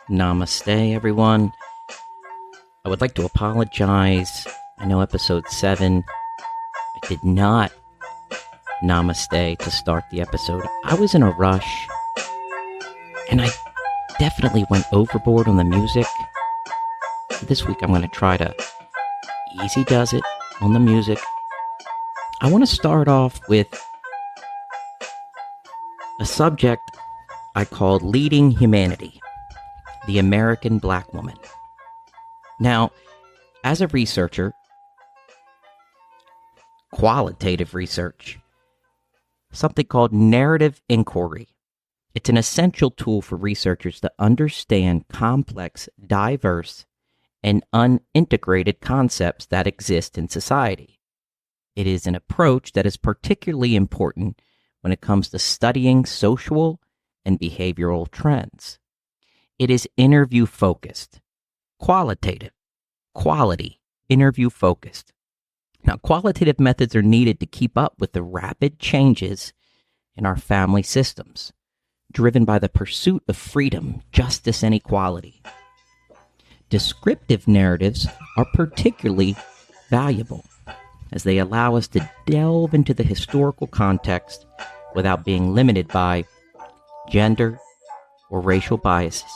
Namaste, everyone. I would like to apologize. I know episode 7, I did not namaste to start the episode. I was in a rush, and I definitely went overboard on the music. This week, I'm going to try to easy does it on the music. I want to start off with a subject I called Leading Humanity, the American Black Woman. Now, as a researcher, qualitative research, something called narrative inquiry. It's an essential tool for researchers to understand complex, diverse, and unintegrated concepts that exist in society. It is an approach that is particularly important when it comes to studying social and behavioral trends. It is interview focused, qualitative, quality, interview focused. Now, qualitative methods are needed to keep up with the rapid changes in our family systems, driven by the pursuit of freedom, justice, and equality. Descriptive narratives are particularly valuable as they allow us to delve into the historical context without being limited by gender or racial biases,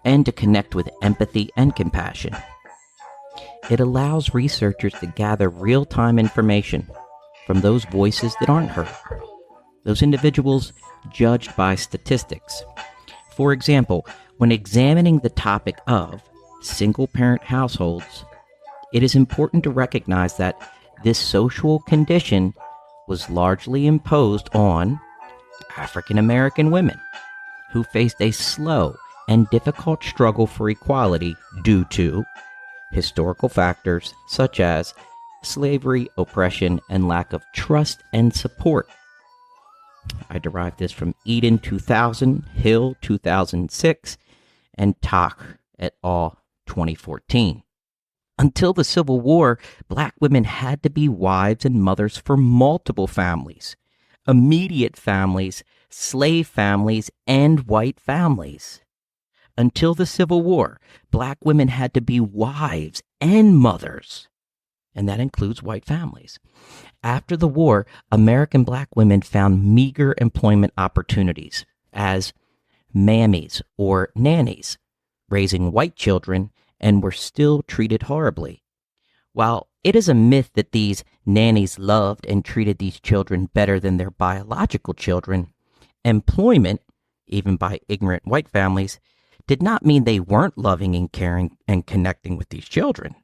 and to connect with empathy and compassion. It allows researchers to gather real-time information from those voices that aren't heard, those individuals judged by statistics. For example, when examining the topic of single-parent households, it is important to recognize that this social condition was largely imposed on African American women who faced a slow and difficult struggle for equality due to historical factors such as slavery, oppression, and lack of trust and support. I derived this from Eden 2000, Hill 2006, and Tak et al. 2014. Until the Civil War, Black women had to be wives and mothers for multiple families, immediate families, slave families, and white families. Until the Civil War, Black women had to be wives and mothers, and that includes white families. After the war, American Black women found meager employment opportunities as mammies or nannies, raising white children, and were still treated horribly. While it is a myth that these nannies loved and treated these children better than their biological children, employment, even by ignorant white families, did not mean they weren't loving and caring and connecting with these children.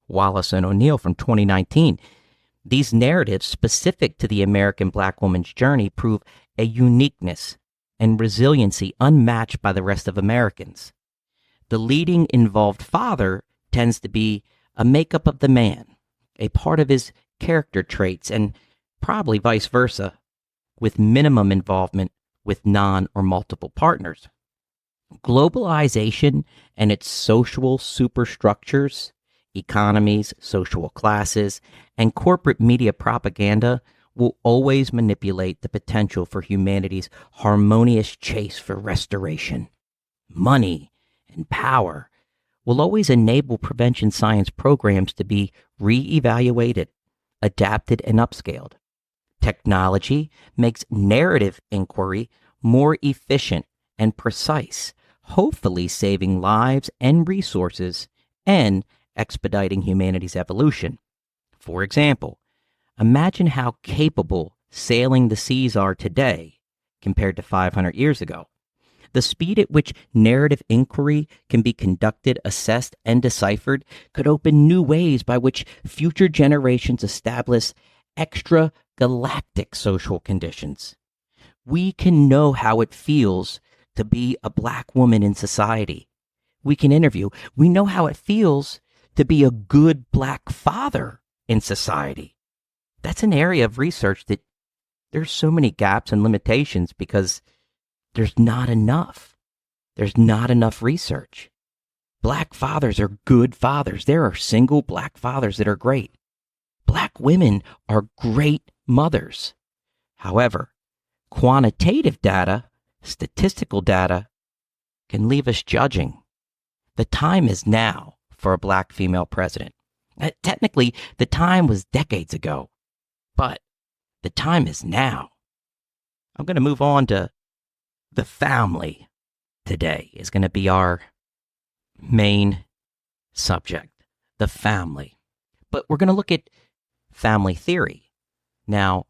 Wallace and O'Neill from 2019. These narratives specific to the American Black woman's journey prove a uniqueness and resiliency unmatched by the rest of Americans. The leading involved father tends to be a makeup of the man, a part of his character traits, and probably vice versa, with minimum involvement with non or multiple partners. Globalization and its social superstructures, economies, social classes, and corporate media propaganda will always manipulate the potential for humanity's harmonious chase for restoration. Money and power will always enable prevention science programs to be re-evaluated, adapted, and upscaled. Technology makes narrative inquiry more efficient and precise, hopefully saving lives and resources and expediting humanity's evolution. For example, imagine how capable sailing the seas are today compared to 500 years ago. The speed at which narrative inquiry can be conducted, assessed, and deciphered could open new ways by which future generations establish extra-galactic social conditions. We can know how it feels to be a Black woman in society. We can interview. We know how it feels to be a good Black father in society. That's an area of research that there's so many gaps and limitations because there's not enough. There's not enough research. Black fathers are good fathers. There are single Black fathers that are great. Black women are great mothers. However, quantitative data, statistical data, can leave us judging. The time is now for a black female president. Technically, the time was decades ago, but the time is now. I'm going to move on to the family today is going to be our main subject, the family. But we're going to look at family theory. Now,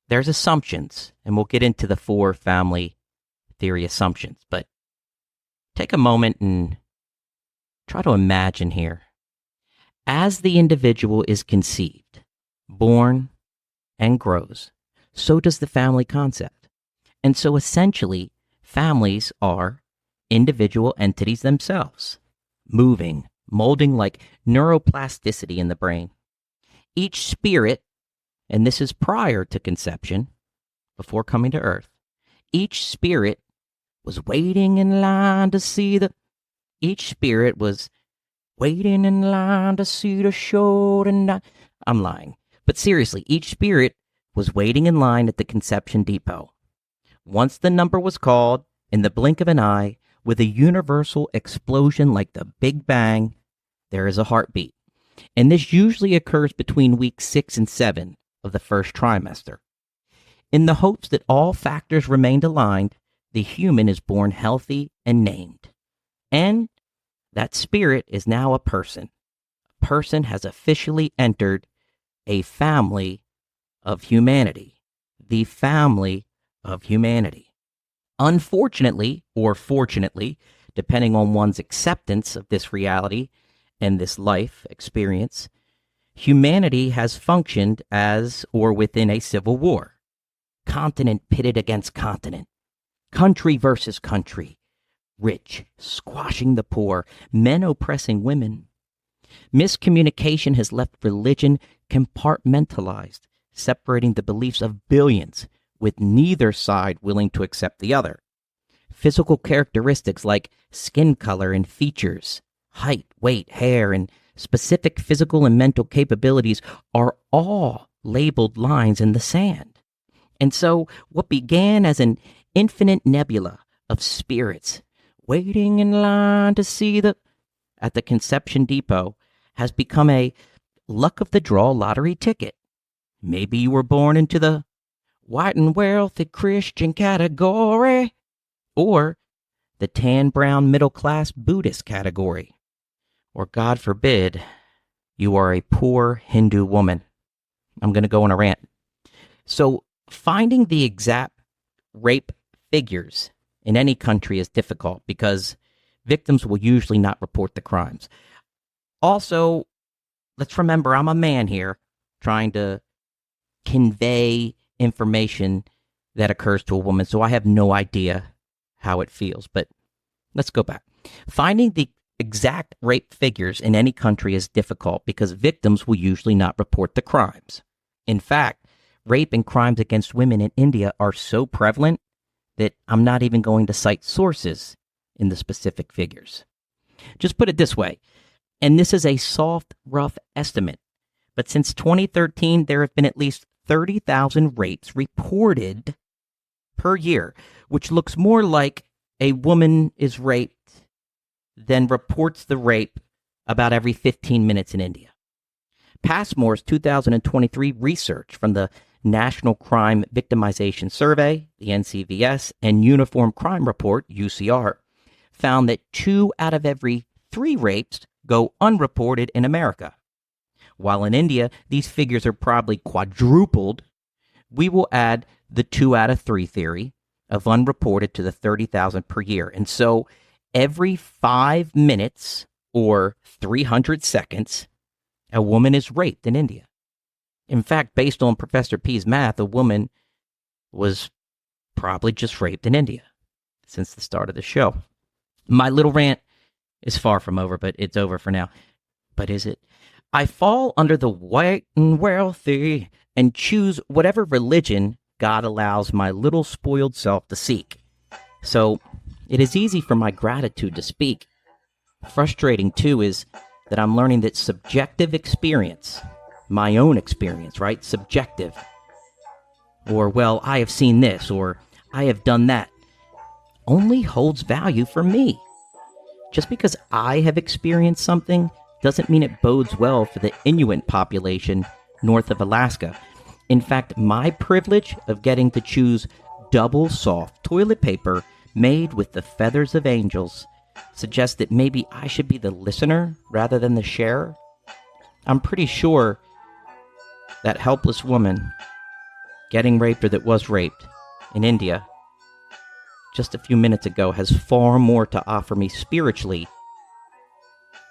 there's assumptions, and we'll get into the 4 family theory assumptions, but take a moment and try to imagine here. As the individual is conceived, born, and grows, so does the family concept. And so essentially, families are individual entities themselves, moving, molding like neuroplasticity in the brain. Each spirit, and this is prior to conception, before coming to earth, each spirit was waiting in line to see the show tonight. I'm lying. But seriously, each spirit was waiting in line at the conception depot. Once the number was called, in the blink of an eye, with a universal explosion like the Big Bang, there is a heartbeat. And this usually occurs between weeks 6 and 7 of the first trimester. In the hopes that all factors remained aligned, the human is born healthy and named. And that spirit is now a person. A person has officially entered a family of humanity. The family of humanity. Unfortunately, or fortunately, depending on one's acceptance of this reality and this life experience, humanity has functioned as or within a civil war. Continent pitted against continent. Country versus country. Rich squashing the poor. Men oppressing women. Miscommunication has left religion compartmentalized, separating the beliefs of billions, with neither side willing to accept the other. Physical characteristics like skin color and features, height, weight, hair, and specific physical and mental capabilities are all labeled lines in the sand. And so what began as an infinite nebula of spirits waiting in line to see at the conception depot has become a luck of the draw lottery ticket. Maybe you were born into the white and wealthy Christian category, or the tan brown middle class Buddhist category, or God forbid, you are a poor Hindu woman. I'm going to go on a rant. So finding the exact rape figures in any country is difficult because victims will usually not report the crimes. Also, let's remember I'm a man here trying to convey information that occurs to a woman, so I have no idea how it feels. But let's go back. Finding the exact rape figures in any country is difficult because victims will usually not report the crimes. In fact, rape and crimes against women in India are so prevalent that I'm not even going to cite sources in the specific figures. Just put it this way, and this is a soft, rough estimate, but since 2013, there have been at least 30,000 rapes reported per year, which looks more like a woman is raped than reports the rape about every 15 minutes in India. Passmore's 2023 research from the National Crime Victimization Survey, the NCVS, and Uniform Crime Report, UCR, found that 2 out of every 3 rapes go unreported in America. While in India, these figures are probably quadrupled, we will add the 2 out of 3 theory of unreported to the 30,000 per year. And so every 5 minutes or 300 seconds, a woman is raped in India. In fact, based on Professor P's math, a woman was probably just raped in India since the start of the show. My little rant is far from over, but it's over for now. But is it? I fall under the white and wealthy and choose whatever religion God allows my little spoiled self to seek. So it is easy for my gratitude to speak. Frustrating, too, is that I'm learning that subjective experience, my own experience, right? Subjective. Or, well, I have seen this, or I have done that. only holds value for me. Just because I have experienced something doesn't mean it bodes well for the Inuit population north of Alaska. In fact, my privilege of getting to choose double soft toilet paper made with the feathers of angels suggests that maybe I should be the listener rather than the sharer. I'm pretty sure that helpless woman getting raped or that was raped in India just a few minutes ago has far more to offer me spiritually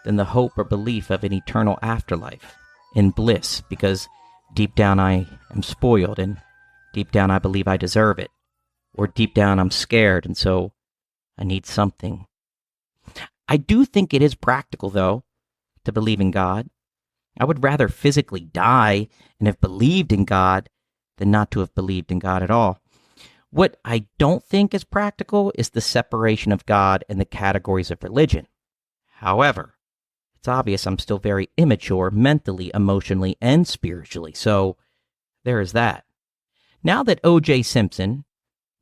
than the hope or belief of an eternal afterlife in bliss, because deep down I am spoiled, and deep down I believe I deserve it, or deep down I'm scared and so I need something. I do think it is practical, though, to believe in God. I would rather physically die and have believed in God than not to have believed in God at all. What I don't think is practical is the separation of God and the categories of religion. However, it's obvious I'm still very immature mentally, emotionally, and spiritually, so there is that. Now that O.J. Simpson,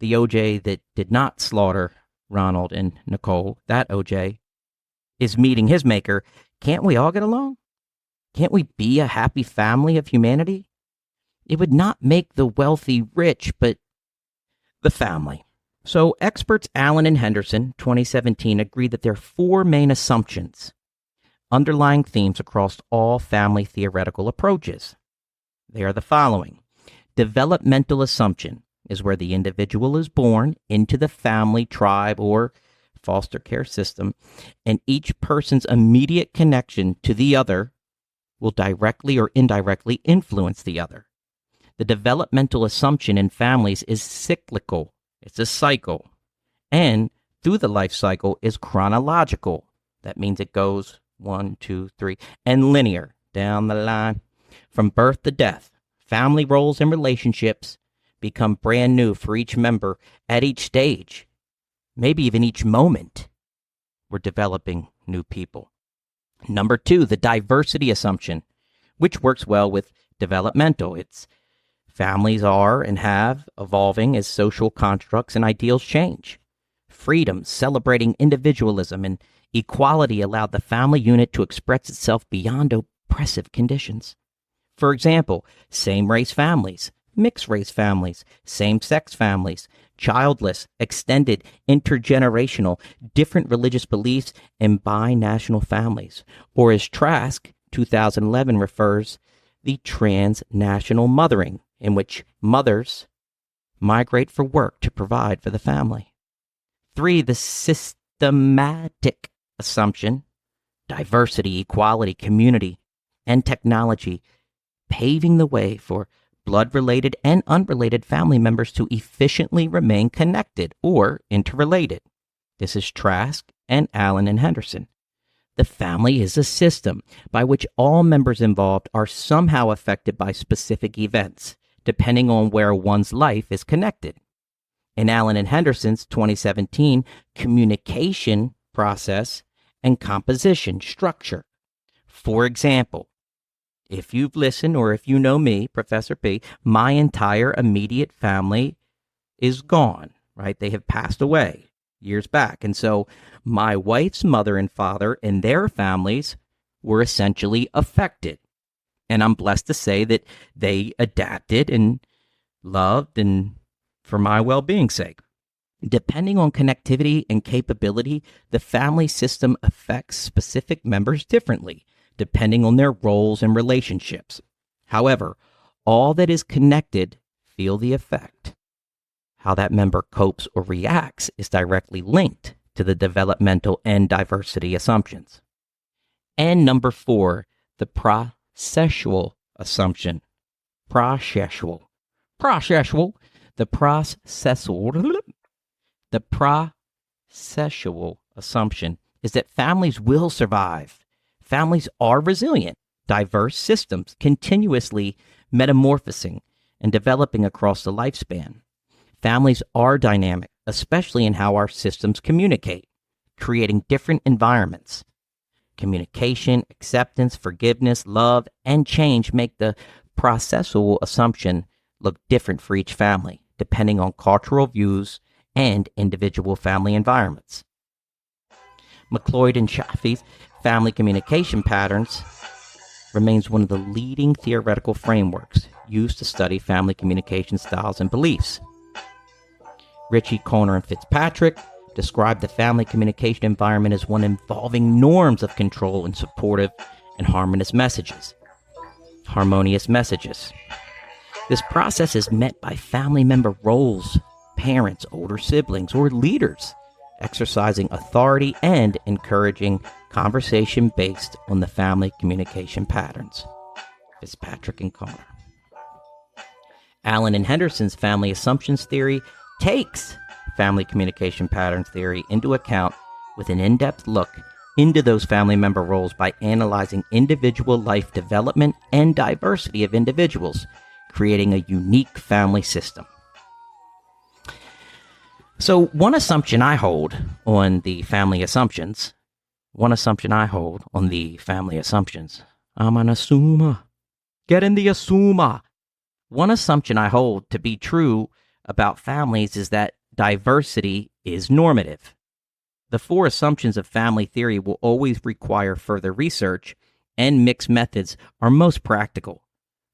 the O.J. that did not slaughter Ronald and Nicole, that O.J., is meeting his maker, can't we all get along? Can't we be a happy family of humanity? It would not make the wealthy rich, but the family. So experts Allen and Henderson, 2017, agreed that there are four main assumptions, underlying themes across all family theoretical approaches. They are the following. Developmental assumption is where the individual is born into the family, tribe, or foster care system, and each person's immediate connection to the other will directly or indirectly influence the other. The developmental assumption in families is cyclical. It's a cycle. And through the life cycle is chronological. That means it goes 1, 2, 3, and linear down the line. From birth to death, family roles and relationships become brand new for each member at each stage, maybe even each moment. We're developing new people. Number 2, the diversity assumption, which works well with developmental. It's families are and have evolving as social constructs and ideals change. Freedom, celebrating individualism, and equality allowed the family unit to express itself beyond oppressive conditions. For example, same-race families, mixed-race families, same-sex families, childless, extended, intergenerational, different religious beliefs, and binational families. Or as Trask, 2011, refers, the transnational mothering, in which mothers migrate for work to provide for the family. 3, the systematic assumption, diversity, equality, community, and technology, paving the way for blood-related and unrelated family members to efficiently remain connected or interrelated. This is Trask and Allen and Henderson. The family is a system by which all members involved are somehow affected by specific events, depending on where one's life is connected. In Allen and Henderson's 2017 communication process and composition structure. For example, if you've listened or if you know me, Professor P, my entire immediate family is gone, right? They have passed away years back. And so my wife's mother and father and their families were essentially affected. And I'm blessed to say that they adapted and loved and for my well-being's sake. Depending on connectivity and capability, the family system affects specific members differently, depending on their roles and relationships. However, all that is connected feel the effect. How that member copes or reacts is directly linked to the developmental and diversity assumptions. And number 4, the processual assumption. Processual. The processual assumption is that families will survive. Families are resilient, diverse systems continuously metamorphosing and developing across the lifespan. Families are dynamic, especially in how our systems communicate, creating different environments. Communication, acceptance, forgiveness, love, and change make the processual assumption look different for each family, depending on cultural views and individual family environments. McLeod and Chaffee's family communication patterns remains one of the leading theoretical frameworks used to study family communication styles and beliefs. Ritchie, Conner, and Fitzpatrick described the family communication environment as one involving norms of control and supportive and harmonious messages. This process is met by family member roles, parents, older siblings, or leaders, exercising authority and encouraging conversation based on the family communication patterns. Fitzpatrick and Conner. Allen and Henderson's family assumptions theory takes family communication patterns theory into account with an in-depth look into those family member roles by analyzing individual life development and diversity of individuals, creating a unique family system. So one assumption I hold on the family assumptions, I'm an assumer. Get in the assumer. One assumption I hold to be true about families is that diversity is normative. The four assumptions of family theory will always require further research, and mixed methods are most practical.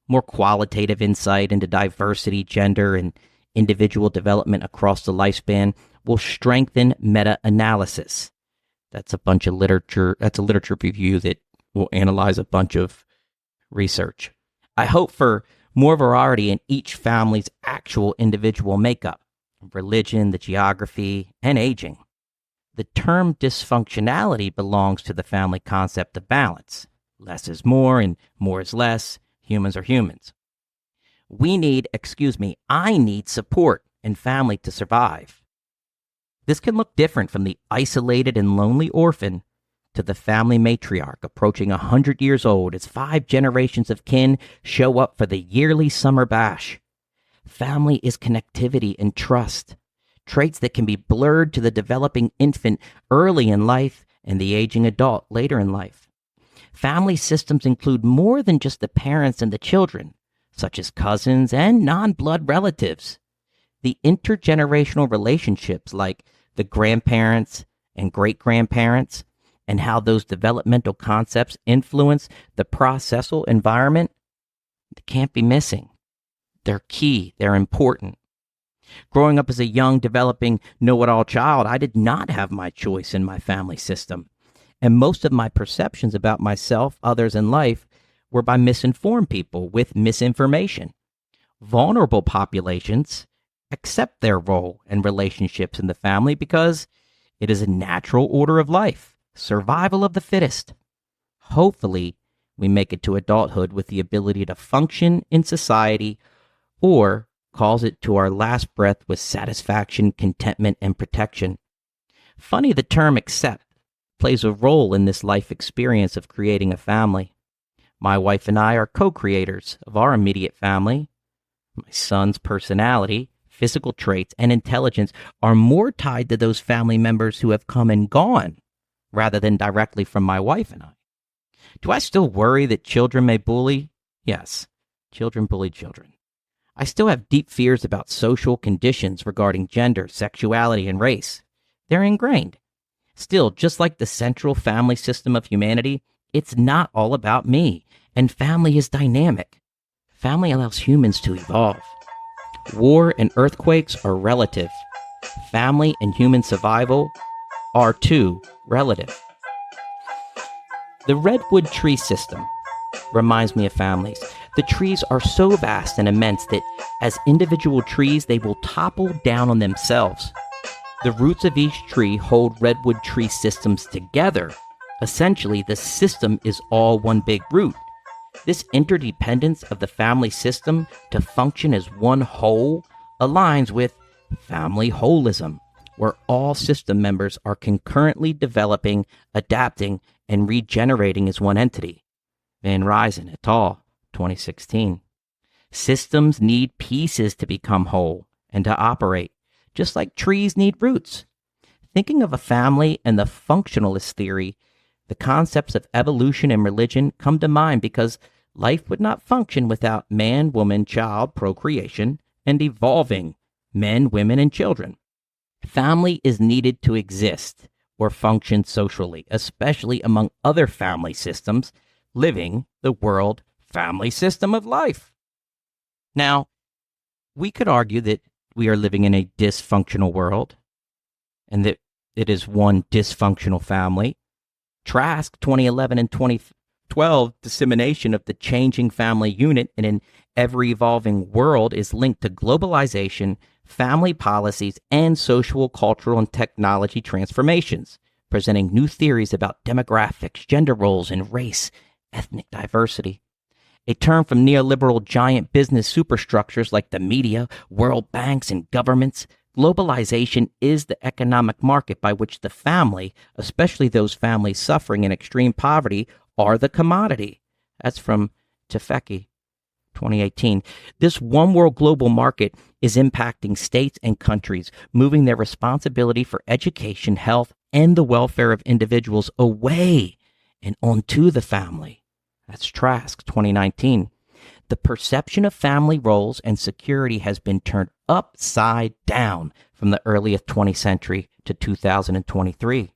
More qualitative insight into diversity, gender, and individual development across the lifespan will strengthen meta-analysis. That's a bunch of literature. That's a literature review that will analyze a bunch of research. I hope for more variety in each family's actual individual makeup, religion, the geography, and aging. The term dysfunctionality belongs to the family concept of balance. Less is more and more is less. Humans are humans. I need support in family to survive. This can look different from the isolated and lonely orphan to the family matriarch approaching 100 years old as 5 generations of kin show up for the yearly summer bash. Family is connectivity and trust, traits that can be blurred to the developing infant early in life and the aging adult later in life. Family systems include more than just the parents and the children, such as cousins and non-blood relatives. The intergenerational relationships like the grandparents and great-grandparents and how those developmental concepts influence the processual environment can't be missing. They're key. They're important. Growing up as a young, developing, know-it-all child, I did not have my choice in my family system. And most of my perceptions about myself, others, and life were by misinformed people with misinformation. Vulnerable populations accept their role and relationships in the family because it is a natural order of life, survival of the fittest. Hopefully, we make it to adulthood with the ability to function in society or calls it to our last breath with satisfaction, contentment, and protection. Funny the term accept plays a role in this life experience of creating a family. My wife and I are co-creators of our immediate family. My son's personality, physical traits, and intelligence are more tied to those family members who have come and gone rather than directly from my wife and I. Do I still worry that children may bully? Yes, children bully children. I still have deep fears about social conditions regarding gender, sexuality, and race. They're ingrained. Still, just like the central family system of humanity, it's not all about me, and family is dynamic. Family allows humans to evolve. War and earthquakes are relative. Family and human survival are too relative. The redwood tree system reminds me of families. The trees are so vast and immense that as individual trees, they will topple down on themselves. The roots of each tree hold redwood tree systems together. Essentially, the system is all one big root. This interdependence of the family system to function as one whole aligns with family holism, where all system members are concurrently developing, adapting, and regenerating as one entity. Van Ryzen et al., 2016. Systems need pieces to become whole and to operate, just like trees need roots. Thinking of a family and the functionalist theory, the concepts of evolution and religion come to mind because life would not function without man, woman, child, procreation, and evolving men, women, and children. Family is needed to exist or function socially, especially among other family systems living the world family system of life. Now, we could argue that we are living in a dysfunctional world and that it is one dysfunctional family. Trask, 2011 and 2012 dissemination of the changing family unit in an ever-evolving world is linked to globalization, family policies, and social, cultural, and technology transformations, presenting new theories about demographics, gender roles, and race, ethnic diversity. A term from neoliberal giant business superstructures like the media, world banks, and governments, globalization is the economic market by which the family, especially those families suffering in extreme poverty, are the commodity. That's from Tefeki, 2018. This one world global market is impacting states and countries, moving their responsibility for education, health, and the welfare of individuals away and onto the family. That's Trask, 2019. The perception of family roles and security has been turned upside down from the earliest 20th century to 2023.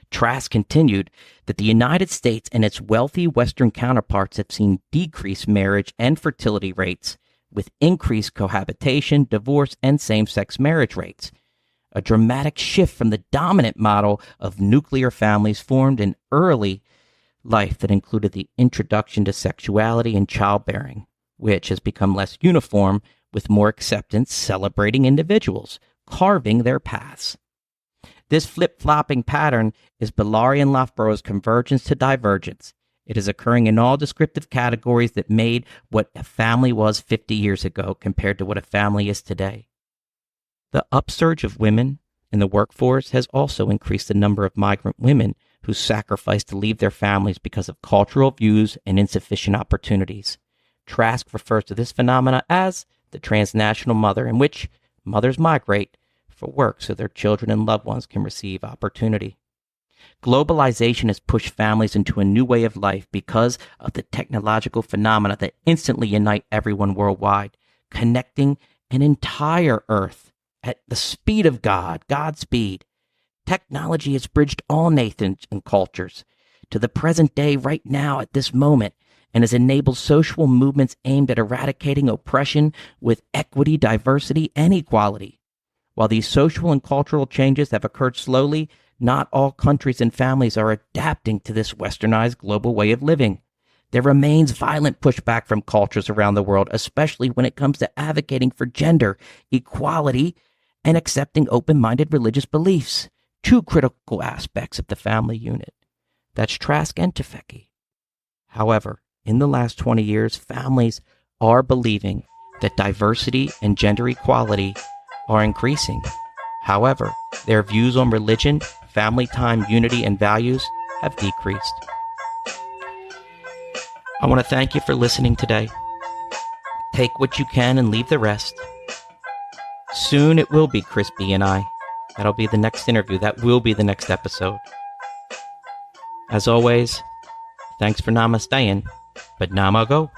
Trask continued that the United States and its wealthy Western counterparts have seen decreased marriage and fertility rates, with increased cohabitation, divorce, and same-sex marriage rates. A dramatic shift from the dominant model of nuclear families formed in early life that included the introduction to sexuality and childbearing, which has become less uniform with more acceptance celebrating individuals, carving their paths. This flip-flopping pattern is Bellari and Loughborough's convergence to divergence. It is occurring in all descriptive categories that made what a family was 50 years ago compared to what a family is today. The upsurge of women in the workforce has also increased the number of migrant women who sacrifice to leave their families because of cultural views and insufficient opportunities. Trask refers to this phenomena as the transnational mother, in which mothers migrate for work so their children and loved ones can receive opportunity. Globalization has pushed families into a new way of life because of the technological phenomena that instantly unite everyone worldwide, connecting an entire earth at the speed of God, God's speed. Technology has bridged all nations and cultures to the present day right now at this moment, and has enabled social movements aimed at eradicating oppression with equity, diversity, and equality. While these social and cultural changes have occurred slowly, not all countries and families are adapting to this westernized global way of living. There remains violent pushback from cultures around the world, especially when it comes to advocating for gender, equality, and accepting open-minded religious beliefs, two critical aspects of the family unit. That's Trask and Tefeki. However, in the last 20 years, families are believing that diversity and gender equality are increasing. However, their views on religion, family time, unity, and values have decreased. I want to thank you for listening today. Take what you can and leave the rest. Soon it will be Chris B and I. That'll be the next interview. That will be the next episode. As always, thanks for namasteing, but nama go.